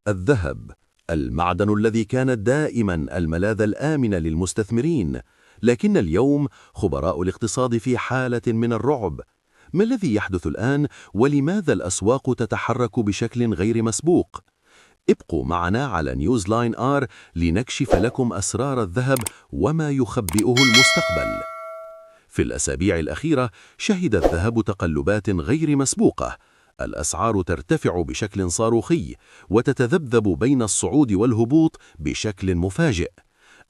الذهب، المعدن الذي كان دائما الملاذ الآمن للمستثمرين، لكن اليوم خبراء الاقتصاد في حالة من الرعب. ما الذي يحدث الآن، ولماذا الأسواق تتحرك بشكل غير مسبوق؟ ابقوا معنا على نيوز لاين آر لنكشف لكم أسرار الذهب وما يخبئه المستقبل. في الأسابيع الأخيرة شهد الذهب تقلبات غير مسبوقة. الأسعار ترتفع بشكل صاروخي وتتذبذب بين الصعود والهبوط بشكل مفاجئ.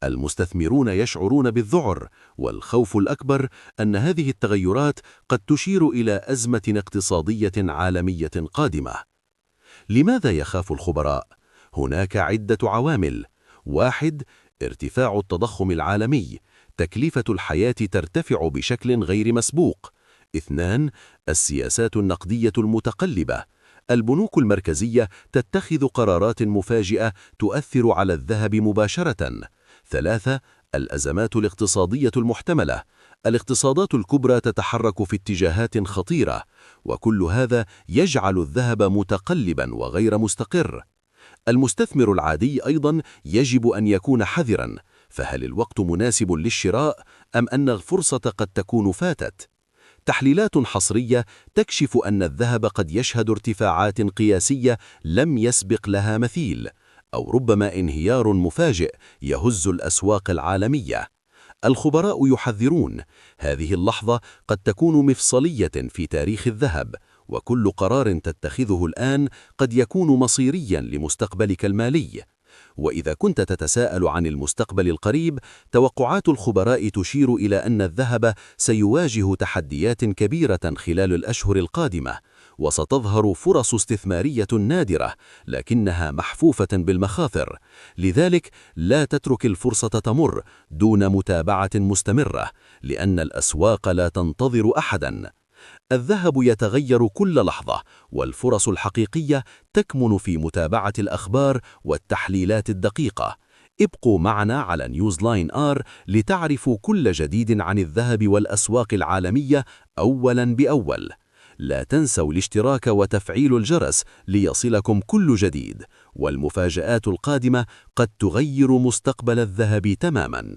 المستثمرون يشعرون بالذعر، والخوف الأكبر أن هذه التغيرات قد تشير إلى أزمة اقتصادية عالمية قادمة. لماذا يخاف الخبراء؟ هناك عدة عوامل. 1. ارتفاع التضخم العالمي، تكلفة الحياة ترتفع بشكل غير مسبوق. 2. السياسات النقدية المتقلبة، البنوك المركزية تتخذ قرارات مفاجئة تؤثر على الذهب مباشرة. 3. الأزمات الاقتصادية المحتملة، الاقتصادات الكبرى تتحرك في اتجاهات خطيرة، وكل هذا يجعل الذهب متقلبا وغير مستقر. المستثمر العادي أيضا يجب أن يكون حذرا، فهل الوقت مناسب للشراء أم أن الفرصة قد تكون فاتت؟ تحليلات حصرية تكشف أن الذهب قد يشهد ارتفاعات قياسية لم يسبق لها مثيل، أو ربما انهيار مفاجئ يهز الأسواق العالمية. الخبراء يحذرون هذه اللحظة قد تكون مفصلية في تاريخ الذهب، وكل قرار تتخذه الآن قد يكون مصيريا لمستقبلك المالي. وإذا كنت تتساءل عن المستقبل القريب، توقعات الخبراء تشير إلى أن الذهب سيواجه تحديات كبيرة خلال الأشهر القادمة، وستظهر فرص استثمارية نادرة لكنها محفوفة بالمخاطر. لذلك لا تترك الفرصة تمر دون متابعة مستمرة، لأن الأسواق لا تنتظر أحداً. الذهب يتغير كل لحظة، والفرص الحقيقية تكمن في متابعة الأخبار والتحليلات الدقيقة. ابقوا معنا على نيوز لاين آر لتعرفوا كل جديد عن الذهب والأسواق العالمية أولاً بأول. لا تنسوا الاشتراك وتفعيل الجرس ليصلكم كل جديد، والمفاجآت القادمة قد تغير مستقبل الذهب تماماً.